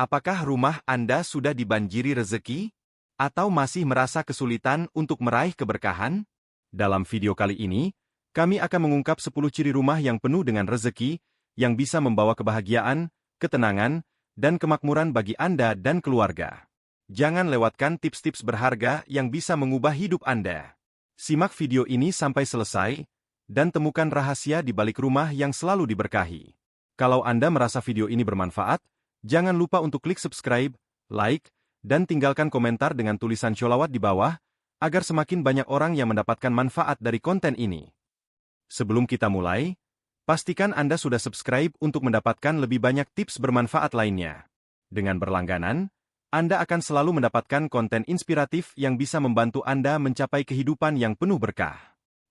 Apakah rumah Anda sudah dibanjiri rezeki? Atau masih merasa kesulitan untuk meraih keberkahan? Dalam video kali ini, kami akan mengungkap 10 ciri rumah yang penuh dengan rezeki, yang bisa membawa kebahagiaan, ketenangan, dan kemakmuran bagi Anda dan keluarga. Jangan lewatkan tips-tips berharga yang bisa mengubah hidup Anda. Simak video ini sampai selesai, dan temukan rahasia di balik rumah yang selalu diberkahi. Kalau Anda merasa video ini bermanfaat, jangan lupa untuk klik subscribe, like, dan tinggalkan komentar dengan tulisan sholawat di bawah, agar semakin banyak orang yang mendapatkan manfaat dari konten ini. Sebelum kita mulai, pastikan Anda sudah subscribe untuk mendapatkan lebih banyak tips bermanfaat lainnya. Dengan berlangganan, Anda akan selalu mendapatkan konten inspiratif yang bisa membantu Anda mencapai kehidupan yang penuh berkah.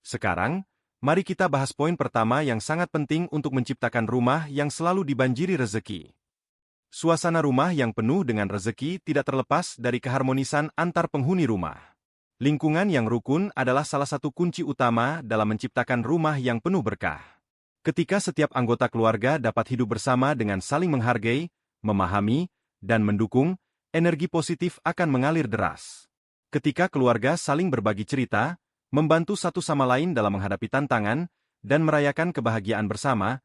Sekarang, mari kita bahas poin pertama yang sangat penting untuk menciptakan rumah yang selalu dibanjiri rezeki. Suasana rumah yang penuh dengan rezeki tidak terlepas dari keharmonisan antar penghuni rumah. Lingkungan yang rukun adalah salah satu kunci utama dalam menciptakan rumah yang penuh berkah. Ketika setiap anggota keluarga dapat hidup bersama dengan saling menghargai, memahami, dan mendukung, energi positif akan mengalir deras. Ketika keluarga saling berbagi cerita, membantu satu sama lain dalam menghadapi tantangan, dan merayakan kebahagiaan bersama,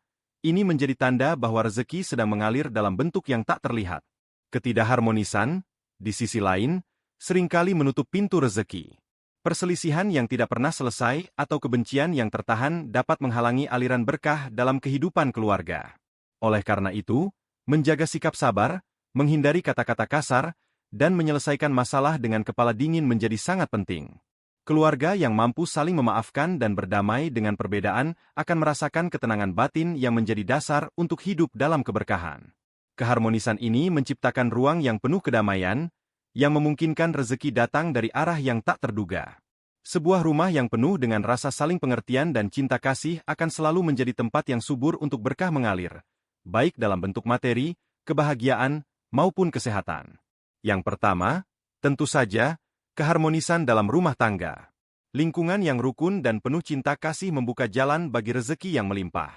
ini menjadi tanda bahwa rezeki sedang mengalir dalam bentuk yang tak terlihat. Ketidakharmonisan, di sisi lain, seringkali menutup pintu rezeki. Perselisihan yang tidak pernah selesai atau kebencian yang tertahan dapat menghalangi aliran berkah dalam kehidupan keluarga. Oleh karena itu, menjaga sikap sabar, menghindari kata-kata kasar, dan menyelesaikan masalah dengan kepala dingin menjadi sangat penting. Keluarga yang mampu saling memaafkan dan berdamai dengan perbedaan akan merasakan ketenangan batin yang menjadi dasar untuk hidup dalam keberkahan. Keharmonisan ini menciptakan ruang yang penuh kedamaian, yang memungkinkan rezeki datang dari arah yang tak terduga. Sebuah rumah yang penuh dengan rasa saling pengertian dan cinta kasih akan selalu menjadi tempat yang subur untuk berkah mengalir, baik dalam bentuk materi, kebahagiaan, maupun kesehatan. Yang pertama, tentu saja, keharmonisan dalam rumah tangga. Lingkungan yang rukun dan penuh cinta kasih membuka jalan bagi rezeki yang melimpah.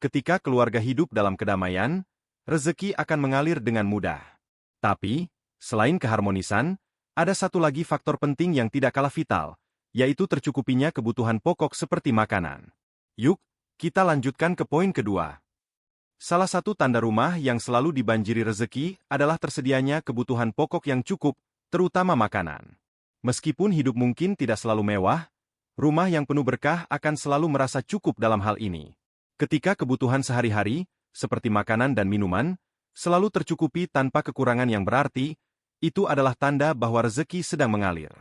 Ketika keluarga hidup dalam kedamaian, rezeki akan mengalir dengan mudah. Tapi, selain keharmonisan, ada satu lagi faktor penting yang tidak kalah vital, yaitu tercukupinya kebutuhan pokok seperti makanan. Yuk, kita lanjutkan ke poin kedua. Salah satu tanda rumah yang selalu dibanjiri rezeki adalah tersedianya kebutuhan pokok yang cukup, terutama makanan. Meskipun hidup mungkin tidak selalu mewah, rumah yang penuh berkah akan selalu merasa cukup dalam hal ini. Ketika kebutuhan sehari-hari, seperti makanan dan minuman, selalu tercukupi tanpa kekurangan yang berarti, itu adalah tanda bahwa rezeki sedang mengalir.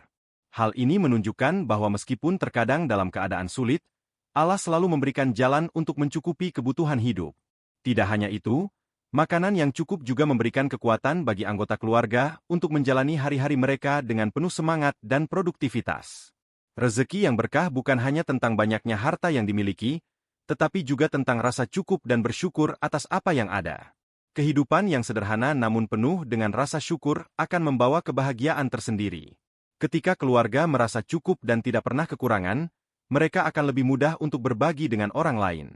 Hal ini menunjukkan bahwa meskipun terkadang dalam keadaan sulit, Allah selalu memberikan jalan untuk mencukupi kebutuhan hidup. Tidak hanya itu, makanan yang cukup juga memberikan kekuatan bagi anggota keluarga untuk menjalani hari-hari mereka dengan penuh semangat dan produktivitas. Rezeki yang berkah bukan hanya tentang banyaknya harta yang dimiliki, tetapi juga tentang rasa cukup dan bersyukur atas apa yang ada. Kehidupan yang sederhana namun penuh dengan rasa syukur akan membawa kebahagiaan tersendiri. Ketika keluarga merasa cukup dan tidak pernah kekurangan, mereka akan lebih mudah untuk berbagi dengan orang lain.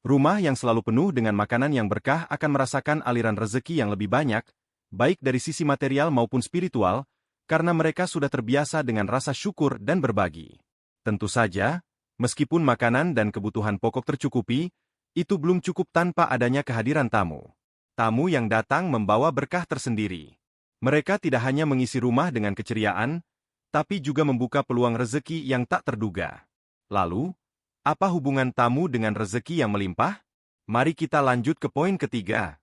Rumah yang selalu penuh dengan makanan yang berkah akan merasakan aliran rezeki yang lebih banyak, baik dari sisi material maupun spiritual, karena mereka sudah terbiasa dengan rasa syukur dan berbagi. Tentu saja, meskipun makanan dan kebutuhan pokok tercukupi, itu belum cukup tanpa adanya kehadiran tamu. Tamu yang datang membawa berkah tersendiri. Mereka tidak hanya mengisi rumah dengan keceriaan, tapi juga membuka peluang rezeki yang tak terduga. Lalu, apa hubungan tamu dengan rezeki yang melimpah? Mari kita lanjut ke poin ketiga.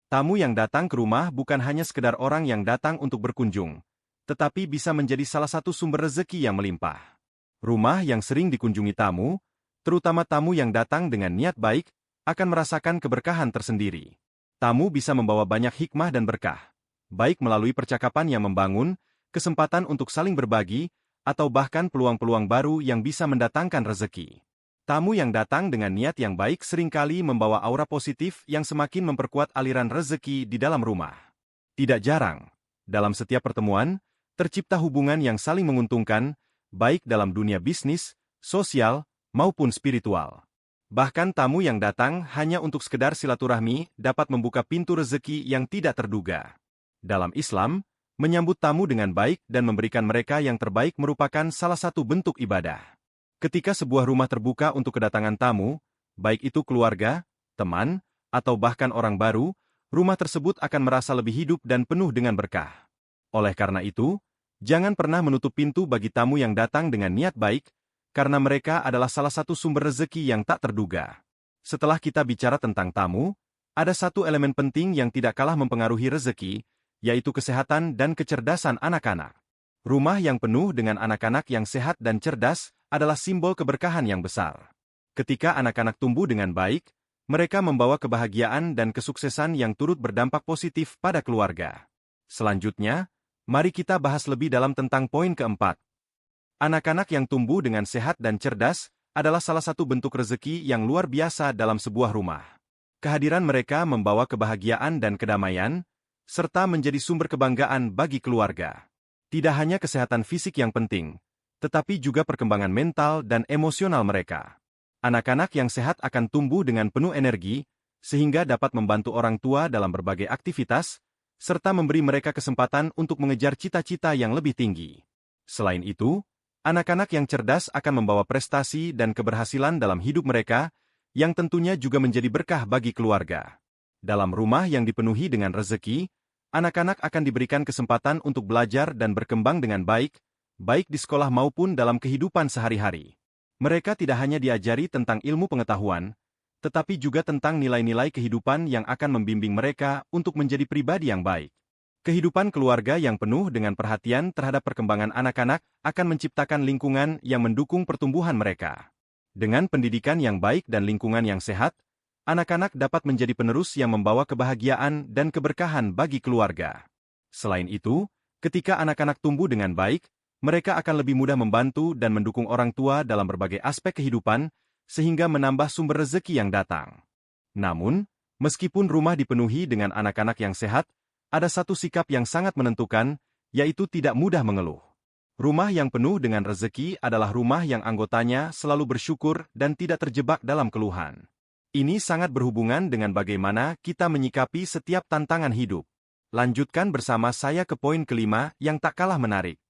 Tamu yang datang ke rumah bukan hanya sekedar orang yang datang untuk berkunjung, tetapi bisa menjadi salah satu sumber rezeki yang melimpah. Rumah yang sering dikunjungi tamu, terutama tamu yang datang dengan niat baik, akan merasakan keberkahan tersendiri. Tamu bisa membawa banyak hikmah dan berkah, baik melalui percakapan yang membangun, kesempatan untuk saling berbagi, atau bahkan peluang-peluang baru yang bisa mendatangkan rezeki. Tamu yang datang dengan niat yang baik seringkali membawa aura positif yang semakin memperkuat aliran rezeki di dalam rumah. Tidak jarang, dalam setiap pertemuan, tercipta hubungan yang saling menguntungkan, baik dalam dunia bisnis, sosial, maupun spiritual. Bahkan tamu yang datang hanya untuk sekedar silaturahmi dapat membuka pintu rezeki yang tidak terduga. Dalam Islam, menyambut tamu dengan baik dan memberikan mereka yang terbaik merupakan salah satu bentuk ibadah. Ketika sebuah rumah terbuka untuk kedatangan tamu, baik itu keluarga, teman, atau bahkan orang baru, rumah tersebut akan merasa lebih hidup dan penuh dengan berkah. Oleh karena itu, jangan pernah menutup pintu bagi tamu yang datang dengan niat baik, karena mereka adalah salah satu sumber rezeki yang tak terduga. Setelah kita bicara tentang tamu, ada satu elemen penting yang tidak kalah mempengaruhi rezeki, yaitu kesehatan dan kecerdasan anak-anak. Rumah yang penuh dengan anak-anak yang sehat dan cerdas adalah simbol keberkahan yang besar. Ketika anak-anak tumbuh dengan baik, mereka membawa kebahagiaan dan kesuksesan yang turut berdampak positif pada keluarga. Selanjutnya, mari kita bahas lebih dalam tentang poin keempat. Anak-anak yang tumbuh dengan sehat dan cerdas adalah salah satu bentuk rezeki yang luar biasa dalam sebuah rumah. Kehadiran mereka membawa kebahagiaan dan kedamaian, serta menjadi sumber kebanggaan bagi keluarga. Tidak hanya kesehatan fisik yang penting, tetapi juga perkembangan mental dan emosional mereka. Anak-anak yang sehat akan tumbuh dengan penuh energi, sehingga dapat membantu orang tua dalam berbagai aktivitas, serta memberi mereka kesempatan untuk mengejar cita-cita yang lebih tinggi. Selain itu, anak-anak yang cerdas akan membawa prestasi dan keberhasilan dalam hidup mereka, yang tentunya juga menjadi berkah bagi keluarga. Dalam rumah yang dipenuhi dengan rezeki, anak-anak akan diberikan kesempatan untuk belajar dan berkembang dengan baik, baik di sekolah maupun dalam kehidupan sehari-hari. Mereka tidak hanya diajari tentang ilmu pengetahuan, tetapi juga tentang nilai-nilai kehidupan yang akan membimbing mereka untuk menjadi pribadi yang baik. Kehidupan keluarga yang penuh dengan perhatian terhadap perkembangan anak-anak akan menciptakan lingkungan yang mendukung pertumbuhan mereka. Dengan pendidikan yang baik dan lingkungan yang sehat, anak-anak dapat menjadi penerus yang membawa kebahagiaan dan keberkahan bagi keluarga. Selain itu, ketika anak-anak tumbuh dengan baik, mereka akan lebih mudah membantu dan mendukung orang tua dalam berbagai aspek kehidupan, sehingga menambah sumber rezeki yang datang. Namun, meskipun rumah dipenuhi dengan anak-anak yang sehat, ada satu sikap yang sangat menentukan, yaitu tidak mudah mengeluh. Rumah yang penuh dengan rezeki adalah rumah yang anggotanya selalu bersyukur dan tidak terjebak dalam keluhan. Ini sangat berhubungan dengan bagaimana kita menyikapi setiap tantangan hidup. Lanjutkan bersama saya ke poin kelima yang tak kalah menarik.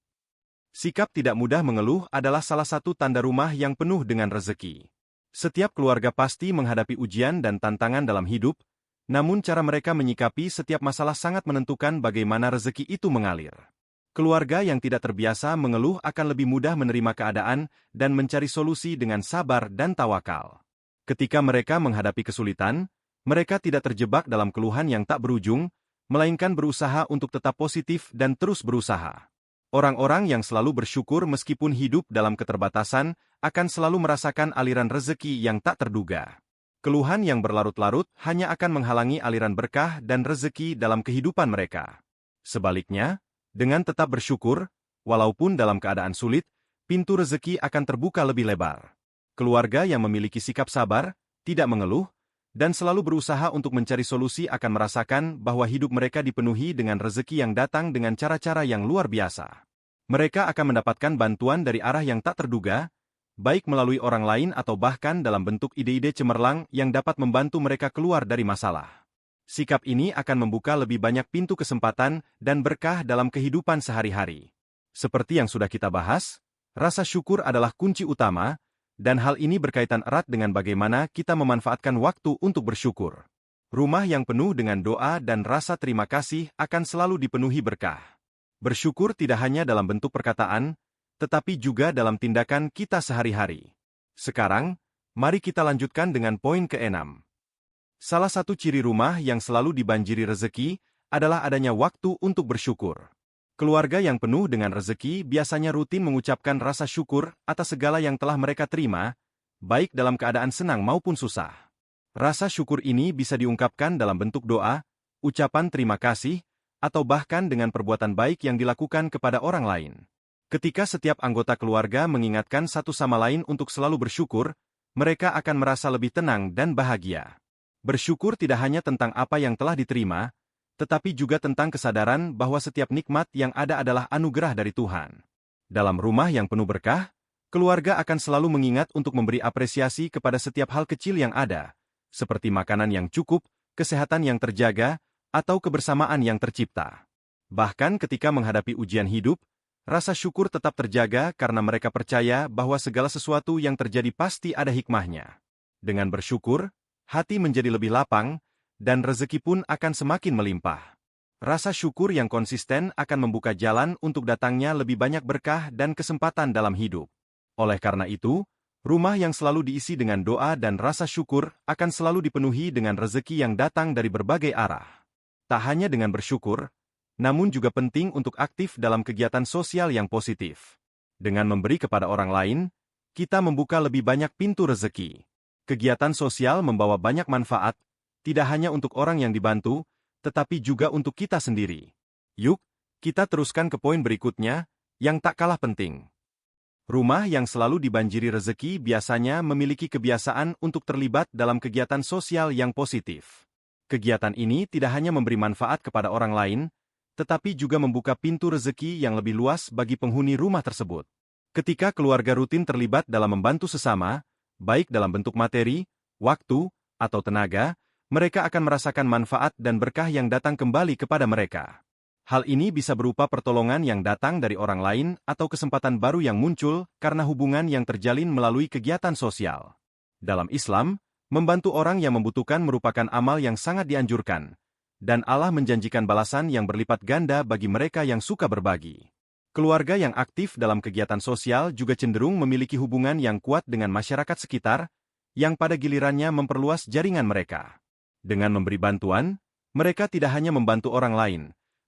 Sikap tidak mudah mengeluh adalah salah satu tanda rumah yang penuh dengan rezeki. Setiap keluarga pasti menghadapi ujian dan tantangan dalam hidup, namun cara mereka menyikapi setiap masalah sangat menentukan bagaimana rezeki itu mengalir. Keluarga yang tidak terbiasa mengeluh akan lebih mudah menerima keadaan dan mencari solusi dengan sabar dan tawakal. Ketika mereka menghadapi kesulitan, mereka tidak terjebak dalam keluhan yang tak berujung, melainkan berusaha untuk tetap positif dan terus berusaha. Orang-orang yang selalu bersyukur meskipun hidup dalam keterbatasan, akan selalu merasakan aliran rezeki yang tak terduga. Keluhan yang berlarut-larut hanya akan menghalangi aliran berkah dan rezeki dalam kehidupan mereka. Sebaliknya, dengan tetap bersyukur, walaupun dalam keadaan sulit, pintu rezeki akan terbuka lebih lebar. Keluarga yang memiliki sikap sabar, tidak mengeluh, dan selalu berusaha untuk mencari solusi akan merasakan bahwa hidup mereka dipenuhi dengan rezeki yang datang dengan cara-cara yang luar biasa. Mereka akan mendapatkan bantuan dari arah yang tak terduga, baik melalui orang lain atau bahkan dalam bentuk ide-ide cemerlang yang dapat membantu mereka keluar dari masalah. Sikap ini akan membuka lebih banyak pintu kesempatan dan berkah dalam kehidupan sehari-hari. Seperti yang sudah kita bahas, rasa syukur adalah kunci utama, dan hal ini berkaitan erat dengan bagaimana kita memanfaatkan waktu untuk bersyukur. Rumah yang penuh dengan doa dan rasa terima kasih akan selalu dipenuhi berkah. Bersyukur tidak hanya dalam bentuk perkataan, tetapi juga dalam tindakan kita sehari-hari. Sekarang, mari kita lanjutkan dengan poin ke-6. Salah satu ciri rumah yang selalu dibanjiri rezeki adalah adanya waktu untuk bersyukur. Keluarga yang penuh dengan rezeki biasanya rutin mengucapkan rasa syukur atas segala yang telah mereka terima, baik dalam keadaan senang maupun susah. Rasa syukur ini bisa diungkapkan dalam bentuk doa, ucapan terima kasih, atau bahkan dengan perbuatan baik yang dilakukan kepada orang lain. Ketika setiap anggota keluarga mengingatkan satu sama lain untuk selalu bersyukur, mereka akan merasa lebih tenang dan bahagia. Bersyukur tidak hanya tentang apa yang telah diterima, tetapi juga tentang kesadaran bahwa setiap nikmat yang ada adalah anugerah dari Tuhan. Dalam rumah yang penuh berkah, Keluarga akan selalu mengingat untuk memberi apresiasi kepada setiap hal kecil yang ada, seperti makanan yang cukup, kesehatan yang terjaga, atau kebersamaan yang tercipta. Bahkan ketika menghadapi ujian hidup, rasa syukur tetap terjaga karena mereka percaya bahwa segala sesuatu yang terjadi pasti ada hikmahnya. Dengan bersyukur, hati menjadi lebih lapang, dan rezeki pun akan semakin melimpah. Rasa syukur yang konsisten akan membuka jalan untuk datangnya lebih banyak berkah dan kesempatan dalam hidup. Oleh karena itu, rumah yang selalu diisi dengan doa dan rasa syukur akan selalu dipenuhi dengan rezeki yang datang dari berbagai arah. Tak hanya dengan bersyukur, namun juga penting untuk aktif dalam kegiatan sosial yang positif. Dengan memberi kepada orang lain, kita membuka lebih banyak pintu rezeki. Kegiatan sosial membawa banyak manfaat, tidak hanya untuk orang yang dibantu, tetapi juga untuk kita sendiri. Yuk, kita teruskan ke poin berikutnya, yang tak kalah penting. Rumah yang selalu dibanjiri rezeki biasanya memiliki kebiasaan untuk terlibat dalam kegiatan sosial yang positif. Kegiatan ini tidak hanya memberi manfaat kepada orang lain, tetapi juga membuka pintu rezeki yang lebih luas bagi penghuni rumah tersebut. Ketika keluarga rutin terlibat dalam membantu sesama, baik dalam bentuk materi, waktu, atau tenaga, mereka akan merasakan manfaat dan berkah yang datang kembali kepada mereka. Hal ini bisa berupa pertolongan yang datang dari orang lain atau kesempatan baru yang muncul karena hubungan yang terjalin melalui kegiatan sosial. Dalam Islam, membantu orang yang membutuhkan merupakan amal yang sangat dianjurkan, dan Allah menjanjikan balasan yang berlipat ganda bagi mereka yang suka berbagi. Keluarga yang aktif dalam kegiatan sosial juga cenderung memiliki hubungan yang kuat dengan masyarakat sekitar, yang pada gilirannya memperluas jaringan mereka. Dengan memberi bantuan, mereka tidak hanya membantu orang lain,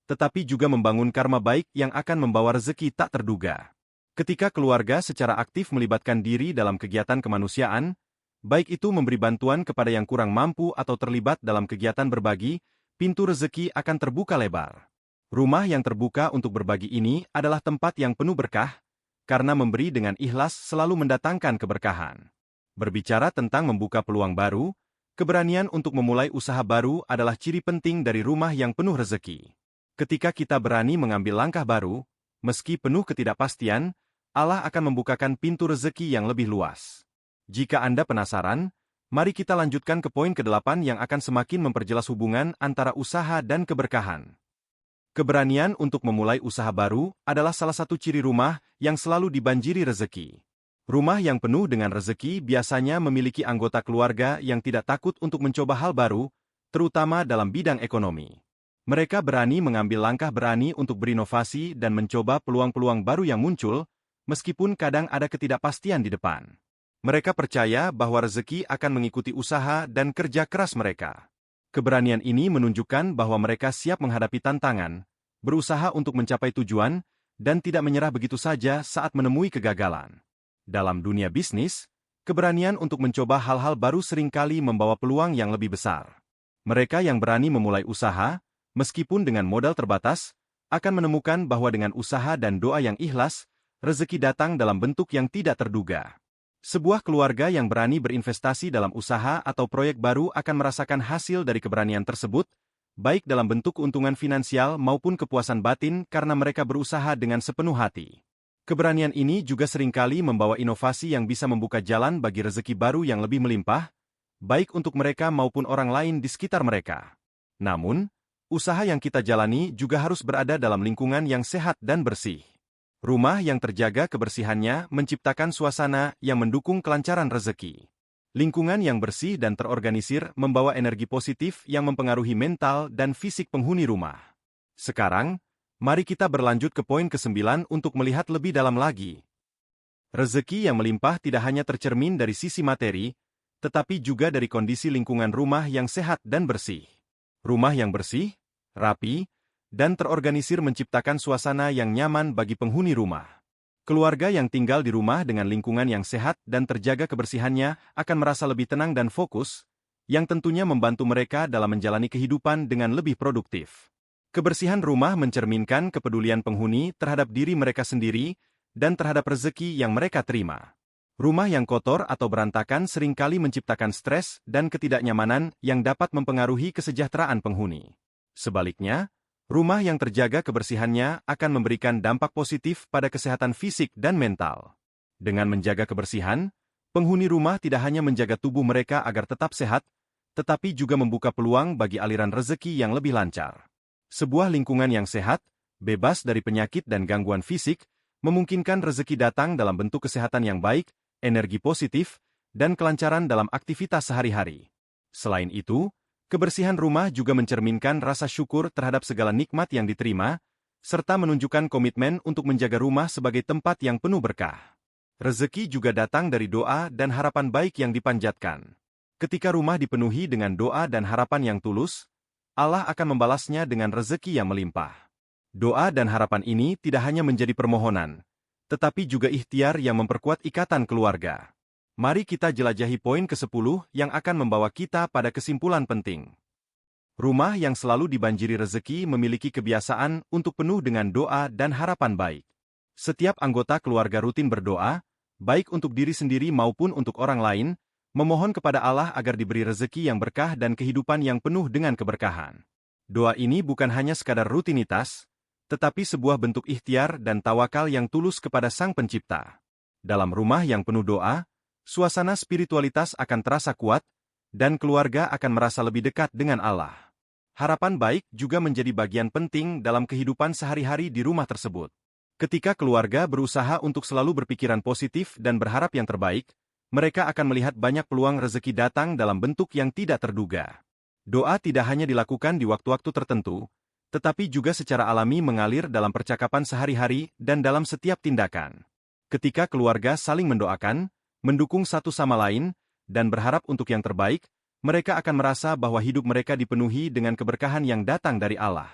tetapi juga membangun karma baik yang akan membawa rezeki tak terduga. Ketika keluarga secara aktif melibatkan diri dalam kegiatan kemanusiaan, baik itu memberi bantuan kepada yang kurang mampu atau terlibat dalam kegiatan berbagi, pintu rezeki akan terbuka lebar. Rumah yang terbuka untuk berbagi ini adalah tempat yang penuh berkah, karena memberi dengan ikhlas selalu mendatangkan keberkahan. Berbicara tentang membuka peluang baru, keberanian untuk memulai usaha baru adalah ciri penting dari rumah yang penuh rezeki. Ketika kita berani mengambil langkah baru, meski penuh ketidakpastian, Allah akan membukakan pintu rezeki yang lebih luas. Jika Anda penasaran, mari kita lanjutkan ke poin ke-8 yang akan semakin memperjelas hubungan antara usaha dan keberkahan. Keberanian untuk memulai usaha baru adalah salah satu ciri rumah yang selalu dibanjiri rezeki. Rumah yang penuh dengan rezeki biasanya memiliki anggota keluarga yang tidak takut untuk mencoba hal baru, terutama dalam bidang ekonomi. Mereka berani mengambil langkah berani untuk berinovasi dan mencoba peluang-peluang baru yang muncul, meskipun kadang ada ketidakpastian di depan. Mereka percaya bahwa rezeki akan mengikuti usaha dan kerja keras mereka. Keberanian ini menunjukkan bahwa mereka siap menghadapi tantangan, berusaha untuk mencapai tujuan, dan tidak menyerah begitu saja saat menemui kegagalan. Dalam dunia bisnis, keberanian untuk mencoba hal-hal baru seringkali membawa peluang yang lebih besar. Mereka yang berani memulai usaha, meskipun dengan modal terbatas, akan menemukan bahwa dengan usaha dan doa yang ikhlas, rezeki datang dalam bentuk yang tidak terduga. Sebuah keluarga yang berani berinvestasi dalam usaha atau proyek baru akan merasakan hasil dari keberanian tersebut, baik dalam bentuk keuntungan finansial maupun kepuasan batin karena mereka berusaha dengan sepenuh hati. Keberanian ini juga seringkali membawa inovasi yang bisa membuka jalan bagi rezeki baru yang lebih melimpah, baik untuk mereka maupun orang lain di sekitar mereka. Namun, usaha yang kita jalani juga harus berada dalam lingkungan yang sehat dan bersih. Rumah yang terjaga kebersihannya menciptakan suasana yang mendukung kelancaran rezeki. Lingkungan yang bersih dan terorganisir membawa energi positif yang mempengaruhi mental dan fisik penghuni rumah. Sekarang, mari kita berlanjut ke poin ke-9 untuk melihat lebih dalam lagi. Rezeki yang melimpah tidak hanya tercermin dari sisi materi, tetapi juga dari kondisi lingkungan rumah yang sehat dan bersih. Rumah yang bersih, rapi, dan terorganisir menciptakan suasana yang nyaman bagi penghuni rumah. Keluarga yang tinggal di rumah dengan lingkungan yang sehat dan terjaga kebersihannya akan merasa lebih tenang dan fokus, yang tentunya membantu mereka dalam menjalani kehidupan dengan lebih produktif. Kebersihan rumah mencerminkan kepedulian penghuni terhadap diri mereka sendiri dan terhadap rezeki yang mereka terima. Rumah yang kotor atau berantakan seringkali menciptakan stres dan ketidaknyamanan yang dapat mempengaruhi kesejahteraan penghuni. Sebaliknya, rumah yang terjaga kebersihannya akan memberikan dampak positif pada kesehatan fisik dan mental. Dengan menjaga kebersihan, penghuni rumah tidak hanya menjaga tubuh mereka agar tetap sehat, tetapi juga membuka peluang bagi aliran rezeki yang lebih lancar. Sebuah lingkungan yang sehat, bebas dari penyakit dan gangguan fisik, memungkinkan rezeki datang dalam bentuk kesehatan yang baik, energi positif, dan kelancaran dalam aktivitas sehari-hari. Selain itu, kebersihan rumah juga mencerminkan rasa syukur terhadap segala nikmat yang diterima, serta menunjukkan komitmen untuk menjaga rumah sebagai tempat yang penuh berkah. Rezeki juga datang dari doa dan harapan baik yang dipanjatkan. Ketika rumah dipenuhi dengan doa dan harapan yang tulus, Allah akan membalasnya dengan rezeki yang melimpah. Doa dan harapan ini tidak hanya menjadi permohonan, tetapi juga ikhtiar yang memperkuat ikatan keluarga. Mari kita jelajahi poin ke-10 yang akan membawa kita pada kesimpulan penting. Rumah yang selalu dibanjiri rezeki memiliki kebiasaan untuk penuh dengan doa dan harapan baik. Setiap anggota keluarga rutin berdoa, baik untuk diri sendiri maupun untuk orang lain, memohon kepada Allah agar diberi rezeki yang berkah dan kehidupan yang penuh dengan keberkahan. Doa ini bukan hanya sekadar rutinitas, tetapi sebuah bentuk ikhtiar dan tawakal yang tulus kepada Sang Pencipta. Dalam rumah yang penuh doa, suasana spiritualitas akan terasa kuat, dan keluarga akan merasa lebih dekat dengan Allah. Harapan baik juga menjadi bagian penting dalam kehidupan sehari-hari di rumah tersebut. Ketika keluarga berusaha untuk selalu berpikiran positif dan berharap yang terbaik, mereka akan melihat banyak peluang rezeki datang dalam bentuk yang tidak terduga. Doa tidak hanya dilakukan di waktu-waktu tertentu, tetapi juga secara alami mengalir dalam percakapan sehari-hari dan dalam setiap tindakan. Ketika keluarga saling mendoakan, mendukung satu sama lain, dan berharap untuk yang terbaik, mereka akan merasa bahwa hidup mereka dipenuhi dengan keberkahan yang datang dari Allah.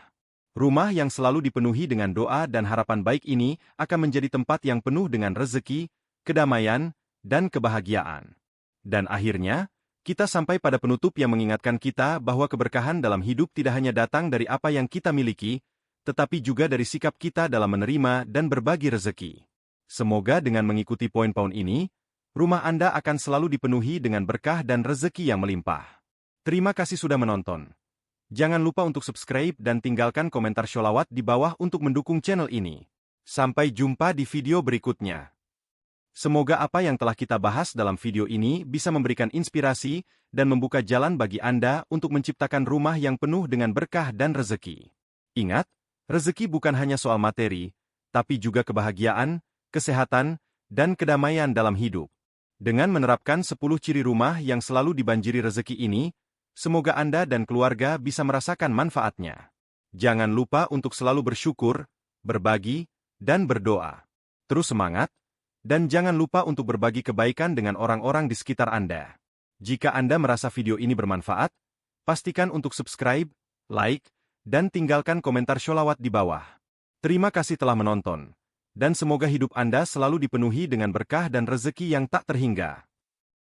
Rumah yang selalu dipenuhi dengan doa dan harapan baik ini akan menjadi tempat yang penuh dengan rezeki, kedamaian, dan kebahagiaan. Dan akhirnya, kita sampai pada penutup yang mengingatkan kita bahwa keberkahan dalam hidup tidak hanya datang dari apa yang kita miliki, tetapi juga dari sikap kita dalam menerima dan berbagi rezeki. Semoga dengan mengikuti poin-poin ini, rumah Anda akan selalu dipenuhi dengan berkah dan rezeki yang melimpah. Terima kasih sudah menonton. Jangan lupa untuk subscribe dan tinggalkan komentar sholawat di bawah untuk mendukung channel ini. Sampai jumpa di video berikutnya. Semoga apa yang telah kita bahas dalam video ini bisa memberikan inspirasi dan membuka jalan bagi Anda untuk menciptakan rumah yang penuh dengan berkah dan rezeki. Ingat, rezeki bukan hanya soal materi, tapi juga kebahagiaan, kesehatan, dan kedamaian dalam hidup. Dengan menerapkan 10 ciri rumah yang selalu dibanjiri rezeki ini, semoga Anda dan keluarga bisa merasakan manfaatnya. Jangan lupa untuk selalu bersyukur, berbagi, dan berdoa. Terus semangat! Dan jangan lupa untuk berbagi kebaikan dengan orang-orang di sekitar Anda. Jika Anda merasa video ini bermanfaat, pastikan untuk subscribe, like, dan tinggalkan komentar sholawat di bawah. Terima kasih telah menonton, dan semoga hidup Anda selalu dipenuhi dengan berkah dan rezeki yang tak terhingga.